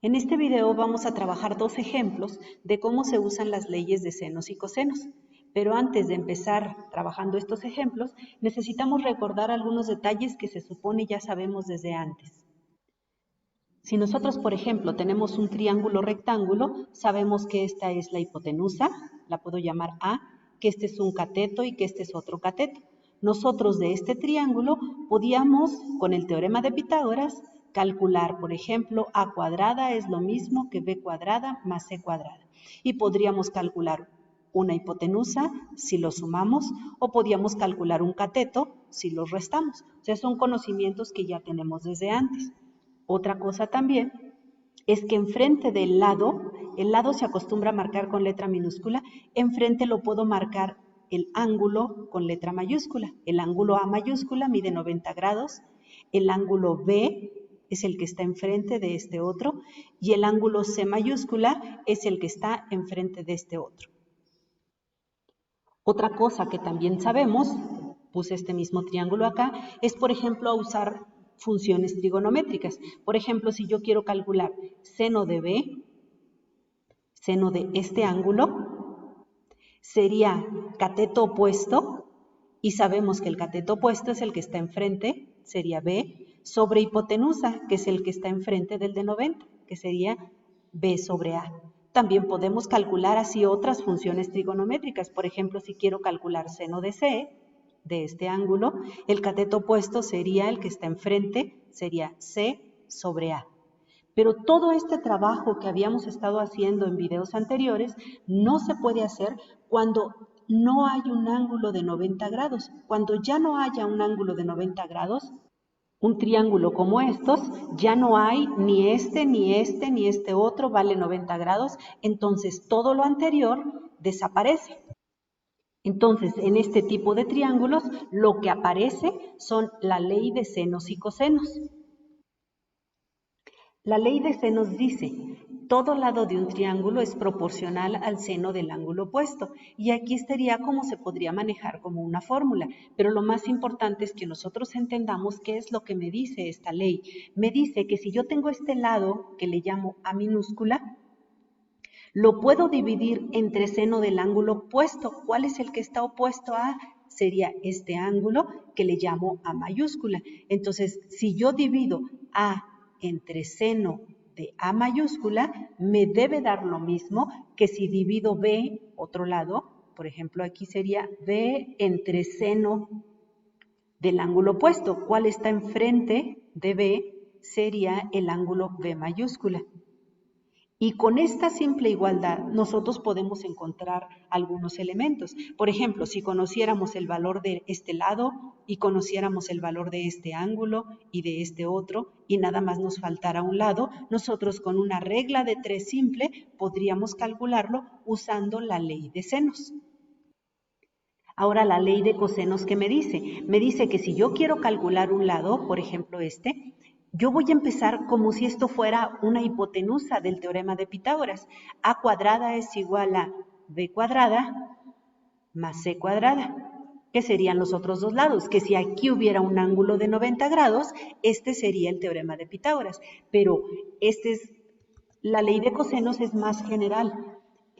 En este video vamos a trabajar dos ejemplos de cómo se usan las leyes de senos y cosenos. Pero antes de empezar trabajando estos ejemplos, necesitamos recordar algunos detalles que se supone ya sabemos desde antes. Si nosotros, por ejemplo, tenemos un triángulo rectángulo, sabemos que esta es la hipotenusa, la puedo llamar A, que este es un cateto y que este es otro cateto. Nosotros de este triángulo podíamos, con el teorema de Pitágoras, calcular, por ejemplo, A cuadrada es lo mismo que B cuadrada más C cuadrada. Y podríamos calcular una hipotenusa si lo sumamos o podíamos calcular un cateto si los restamos. O sea, son conocimientos que ya tenemos desde antes. Otra cosa también es que enfrente del lado, el lado se acostumbra a marcar con letra minúscula, enfrente lo puedo marcar el ángulo con letra mayúscula. El ángulo A mayúscula mide 90 grados, el ángulo B es el que está enfrente de este otro y el ángulo C mayúscula es el que está enfrente de este otro. Otra cosa que también sabemos, puse este mismo triángulo acá, es por ejemplo usar funciones trigonométricas. Por ejemplo, si yo quiero calcular seno de B, seno de este ángulo, sería cateto opuesto, y sabemos que el cateto opuesto es el que está enfrente, sería B, sobre hipotenusa, que es el que está enfrente del de 90, que sería B sobre A. También podemos calcular así otras funciones trigonométricas. Por ejemplo, si quiero calcular seno de C, de este ángulo, el cateto opuesto sería el que está enfrente, sería C sobre A. Pero todo este trabajo que habíamos estado haciendo en videos anteriores no se puede hacer cuando no hay un ángulo de 90 grados. Cuando ya no haya un ángulo de 90 grados, un triángulo como estos, ya no hay ni este, ni este, ni este otro vale 90 grados, entonces todo lo anterior desaparece. Entonces, en este tipo de triángulos, lo que aparece son la ley de senos y cosenos. La ley de senos dice, todo lado de un triángulo es proporcional al seno del ángulo opuesto. Y aquí estaría como se podría manejar como una fórmula. Pero lo más importante es que nosotros entendamos qué es lo que me dice esta ley. Me dice que si yo tengo este lado, que le llamo A minúscula, lo puedo dividir entre seno del ángulo opuesto. ¿Cuál es el que está opuesto a? Sería este ángulo que le llamo A mayúscula. Entonces, si yo divido A entre seno de A mayúscula, me debe dar lo mismo que si divido B, otro lado, por ejemplo, aquí sería B entre seno del ángulo opuesto. ¿Cuál está enfrente de B? Sería el ángulo B mayúscula. Y con esta simple igualdad nosotros podemos encontrar algunos elementos. Por ejemplo, si conociéramos el valor de este lado y conociéramos el valor de este ángulo y de este otro y nada más nos faltara un lado, nosotros con una regla de 3 simple podríamos calcularlo usando la ley de senos. Ahora la ley de cosenos, ¿qué me dice? Me dice que si yo quiero calcular un lado, por ejemplo este, yo voy a empezar como si esto fuera una hipotenusa del teorema de Pitágoras. A cuadrada es igual a B cuadrada más C cuadrada, que serían los otros dos lados, que si aquí hubiera un ángulo de 90 grados, este sería el teorema de Pitágoras. Pero la ley de cosenos es más general.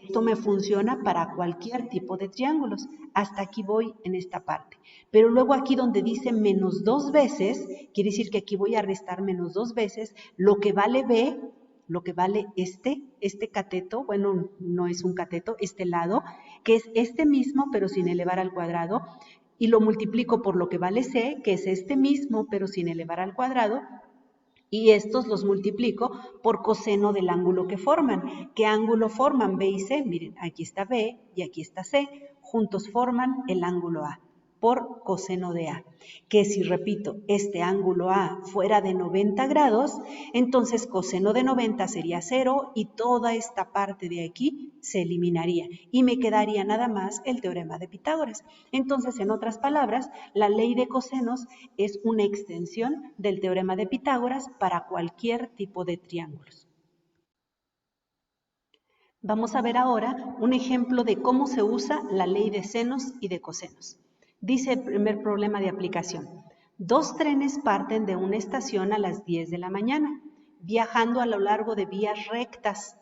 Esto me funciona para cualquier tipo de triángulos. Hasta aquí voy en esta parte. Pero luego aquí donde dice menos 2 veces, quiere decir que aquí voy a restar menos 2 veces lo que vale B, lo que vale este cateto, bueno, no es un cateto, este lado, que es este mismo pero sin elevar al cuadrado, y lo multiplico por lo que vale C, que es este mismo pero sin elevar al cuadrado, y estos los multiplico por coseno del ángulo que forman. ¿Qué ángulo forman B y C? Miren, aquí está B y aquí está C. Juntos forman el ángulo A por coseno de A. Que si repito, este ángulo A fuera de 90 grados, entonces coseno de 90 sería 0 y toda esta parte de aquí se eliminaría y me quedaría nada más el teorema de Pitágoras. Entonces, en otras palabras, la ley de cosenos es una extensión del teorema de Pitágoras para cualquier tipo de triángulos. Vamos a ver ahora un ejemplo de cómo se usa la ley de senos y de cosenos. Dice el primer problema de aplicación. 2 trenes parten de una estación a las 10 de la mañana. viajando a lo largo de vías rectas.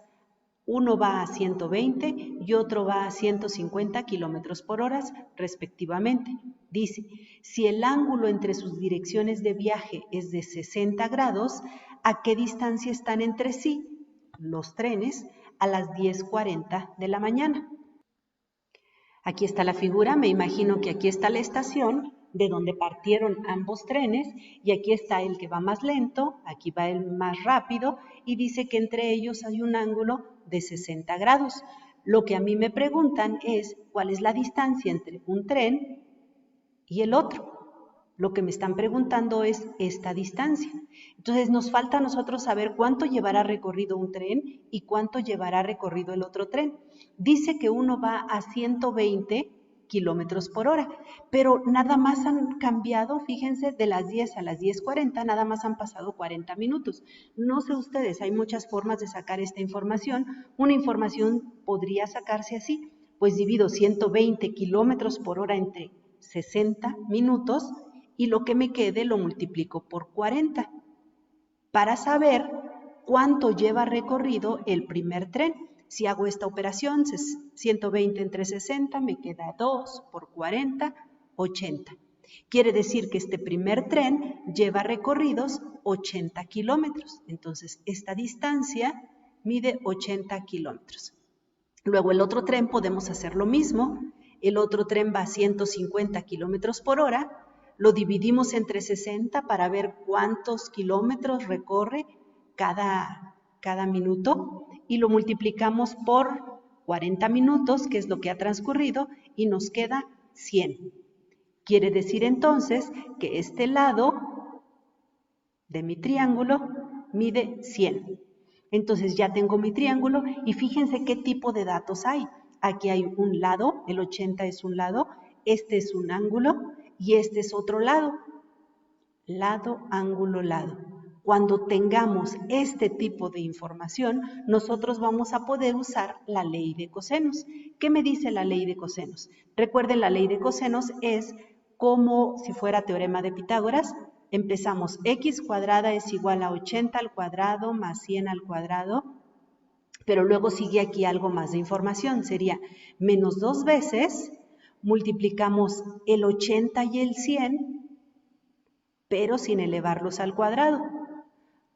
Uno va a 120 y otro va a 150 kilómetros por hora, respectivamente. Dice, si el ángulo entre sus direcciones de viaje es de 60 grados, ¿a qué distancia están entre sí los trenes a las 10:40 de la mañana? Aquí está la figura, me imagino que aquí está la estación de donde partieron ambos trenes y aquí está el que va más lento, aquí va el más rápido y dice que entre ellos hay un ángulo de 60 grados. Lo que a mí me preguntan es cuál es la distancia entre un tren y el otro. Lo que me están preguntando es esta distancia. Entonces nos falta a nosotros saber cuánto llevará recorrido un tren y cuánto llevará recorrido el otro tren. Dice que uno va a 120 kilómetros por hora, pero nada más han cambiado, fíjense, de las 10 a las 10:40, nada más han pasado 40 minutos. No sé ustedes, hay muchas formas de sacar esta información. Una información podría sacarse así, pues divido 120 kilómetros por hora entre 60 minutos y lo que me quede lo multiplico por 40 para saber cuánto lleva recorrido el primer tren. Si hago esta operación, 120 entre 60 me queda 2 por 40, 80. Quiere decir que este primer tren lleva recorridos 80 kilómetros. Entonces, esta distancia mide 80 kilómetros. Luego el otro tren podemos hacer lo mismo. El otro tren va a 150 kilómetros por hora. Lo dividimos entre 60 para ver cuántos kilómetros recorre cada minuto y lo multiplicamos por 40 minutos, que es lo que ha transcurrido, y nos queda 100. Quiere decir entonces que este lado de mi triángulo mide 100. Entonces ya tengo mi triángulo y fíjense qué tipo de datos hay. Aquí hay un lado, el 80 es un lado, este es un ángulo y este es otro lado. Lado, ángulo, lado. Cuando tengamos este tipo de información, nosotros vamos a poder usar la ley de cosenos. ¿Qué me dice la ley de cosenos? Recuerden, la ley de cosenos es como si fuera teorema de Pitágoras. Empezamos, x cuadrada es igual a 80 al cuadrado más 100 al cuadrado, pero luego sigue aquí algo más de información. Sería menos 2 veces, multiplicamos el 80 y el 100, pero sin elevarlos al cuadrado,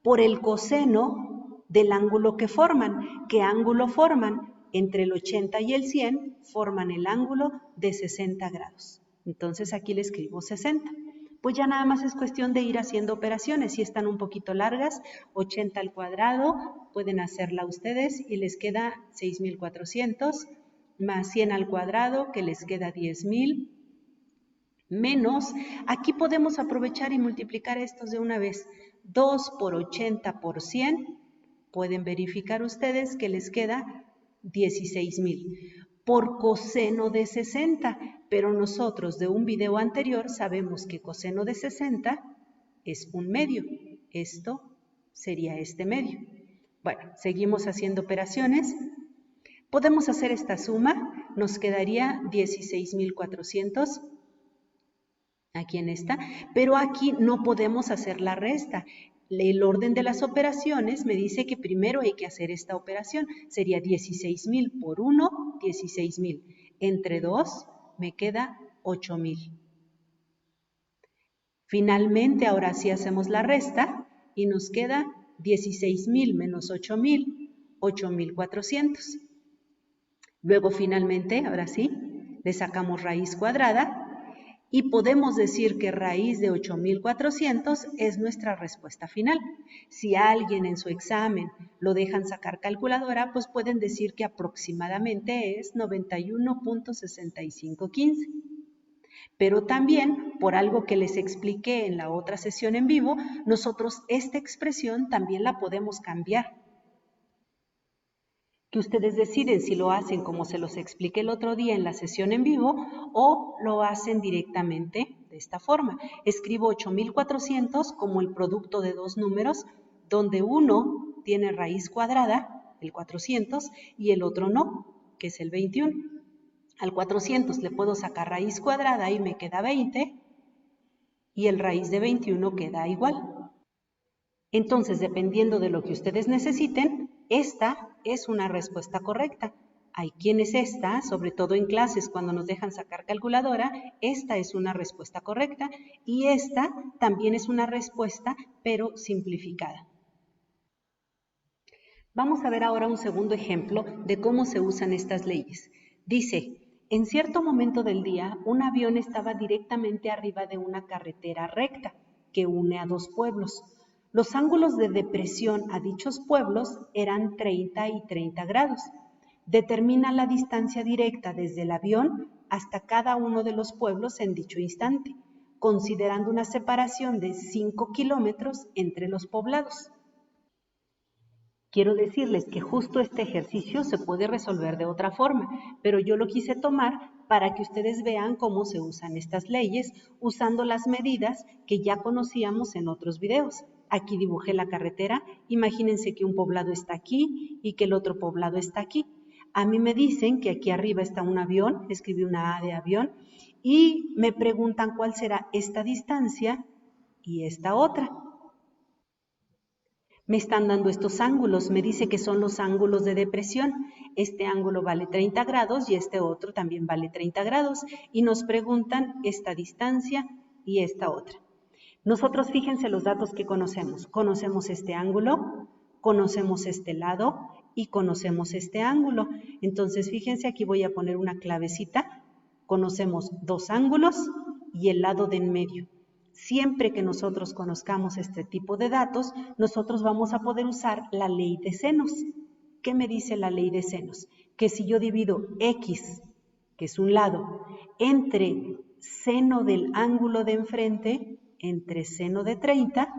por el coseno del ángulo que forman. ¿Qué ángulo forman? Entre el 80 y el 100 forman el ángulo de 60 grados. Entonces aquí le escribo 60. Pues ya nada más es cuestión de ir haciendo operaciones. Si están un poquito largas, 80 al cuadrado, pueden hacerla ustedes y les queda 6.400, más 100 al cuadrado, que les queda 10.000, menos, aquí podemos aprovechar y multiplicar estos de una vez. 2 por 80 por 100, pueden verificar ustedes que les queda 16.000 por coseno de 60, pero nosotros de un video anterior sabemos que coseno de 60 es un medio. Esto sería este medio. Bueno, seguimos haciendo operaciones. Podemos hacer esta suma, nos quedaría 16.400 aquí en esta, pero aquí no podemos hacer la resta. El orden de las operaciones me dice que primero hay que hacer esta operación. Sería 16.000 por 1, 16.000. Entre 2 me queda 8.000. Finalmente, ahora sí hacemos la resta y nos queda 16.000 menos 8.000, 8.400. Luego finalmente, ahora sí, le sacamos raíz cuadrada y podemos decir que raíz de 8.400 es nuestra respuesta final. Si a alguien en su examen lo dejan sacar calculadora, pues pueden decir que aproximadamente es 91.6515. Pero también, por algo que les expliqué en la otra sesión en vivo, nosotros esta expresión también la podemos cambiar. Que ustedes deciden si lo hacen como se los expliqué el otro día en la sesión en vivo o lo hacen directamente de esta forma. Escribo 8.400 como el producto de dos números donde uno tiene raíz cuadrada, el 400, y el otro no, que es el 21. Al 400 le puedo sacar raíz cuadrada y me queda 20 y el raíz de 21 queda igual. Entonces, dependiendo de lo que ustedes necesiten, esta es una respuesta correcta. Hay quienes esta, sobre todo en clases cuando nos dejan sacar calculadora, esta es una respuesta correcta y esta también es una respuesta, pero simplificada. Vamos a ver ahora un segundo ejemplo de cómo se usan estas leyes. Dice, en cierto momento del día, un avión estaba directamente arriba de una carretera recta que une a dos pueblos. Los ángulos de depresión a dichos pueblos eran 30 y 30 grados. Determina la distancia directa desde el avión hasta cada uno de los pueblos en dicho instante, considerando una separación de 5 kilómetros entre los poblados. Quiero decirles que justo este ejercicio se puede resolver de otra forma, pero yo lo quise tomar para que ustedes vean cómo se usan estas leyes usando las medidas que ya conocíamos en otros videos. Aquí dibujé la carretera, imagínense que un poblado está aquí y que el otro poblado está aquí. A mí me dicen que aquí arriba está un avión, escribí una A de avión, y me preguntan cuál será esta distancia y esta otra. Me están dando estos ángulos, me dice que son los ángulos de depresión. Este ángulo vale 30 grados y este otro también vale 30 grados. Y nos preguntan esta distancia y esta otra. Nosotros fíjense los datos que conocemos. Conocemos este ángulo, conocemos este lado y conocemos este ángulo. Entonces fíjense, aquí voy a poner una clavecita. Conocemos dos ángulos y el lado de en medio. Siempre que nosotros conozcamos este tipo de datos, nosotros vamos a poder usar la ley de senos. ¿Qué me dice la ley de senos? Que si yo divido X, que es un lado, entre seno del ángulo de enfrente, entre seno de 30,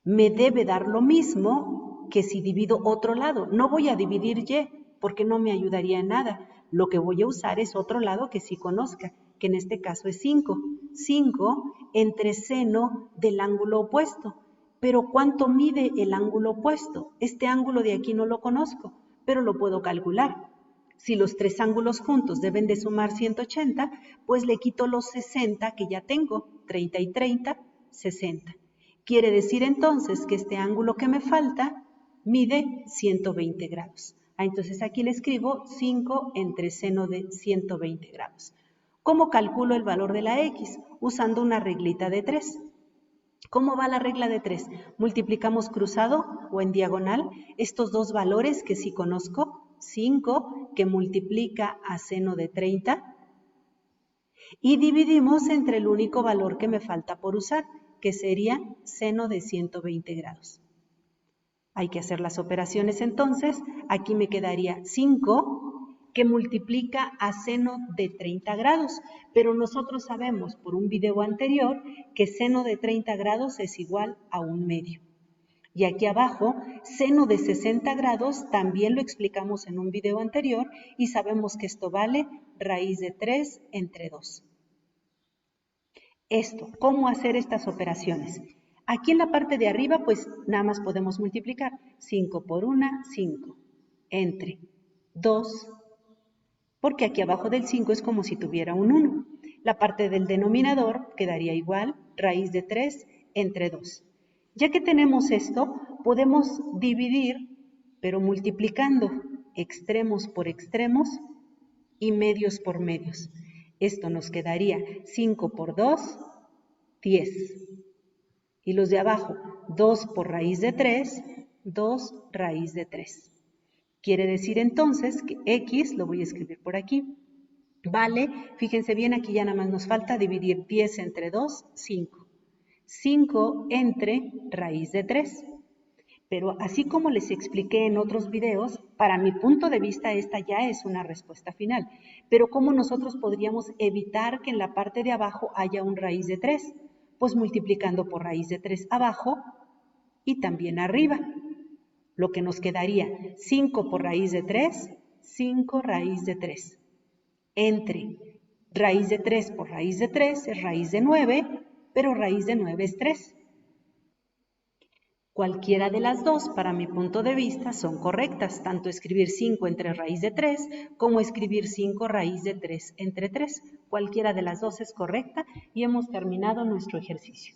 me debe dar lo mismo que si divido otro lado. No voy a dividir Y, porque no me ayudaría en nada. Lo que voy a usar es otro lado que sí conozca, que en este caso es 5. 5 entre seno del ángulo opuesto. Pero ¿cuánto mide el ángulo opuesto? Este ángulo de aquí no lo conozco, pero lo puedo calcular. Si los tres ángulos juntos deben de sumar 180, pues le quito los 60 que ya tengo, 30 y 30, 60. Quiere decir entonces que este ángulo que me falta mide 120 grados. Entonces aquí le escribo 5 entre seno de 120 grados. ¿Cómo calculo el valor de la X? Usando una reglita de 3. ¿Cómo va la regla de 3? Multiplicamos cruzado o en diagonal estos dos valores que sí conozco, 5 que multiplica a seno de 30 y dividimos entre el único valor que me falta por usar, que sería seno de 120 grados. Hay que hacer las operaciones entonces. Aquí me quedaría 5 que multiplica a seno de 30 grados, pero nosotros sabemos por un video anterior que seno de 30 grados es igual a 1/2. Y aquí abajo, seno de 60 grados también lo explicamos en un video anterior y sabemos que esto vale raíz de 3 entre 2. ¿Cómo hacer estas operaciones? Aquí en la parte de arriba, pues nada más podemos multiplicar. 5 por 1, 5. Entre 2, porque aquí abajo del 5 es como si tuviera un 1. La parte del denominador quedaría igual, raíz de 3 entre 2. Ya que tenemos esto, podemos dividir, pero multiplicando extremos por extremos y medios por medios. Esto nos quedaría 5 por 2, 10. Y los de abajo, 2 por raíz de 3, 2 raíz de 3. Quiere decir entonces que X, lo voy a escribir por aquí, vale, fíjense bien, aquí ya nada más nos falta dividir 10 entre 2, 5. 5 entre raíz de 3. Pero así como les expliqué en otros videos, para mi punto de vista esta ya es una respuesta final. Pero ¿cómo nosotros podríamos evitar que en la parte de abajo haya un raíz de 3? Pues multiplicando por raíz de 3 abajo y también arriba. Lo que nos quedaría 5 por raíz de 3, 5 raíz de 3. Entre raíz de 3 por raíz de 3 es raíz de 9, pero raíz de 9 es 3. Cualquiera de las dos, para mi punto de vista, son correctas, tanto escribir 5 entre raíz de 3 como escribir 5 raíz de 3 entre 3. Cualquiera de las dos es correcta y hemos terminado nuestro ejercicio.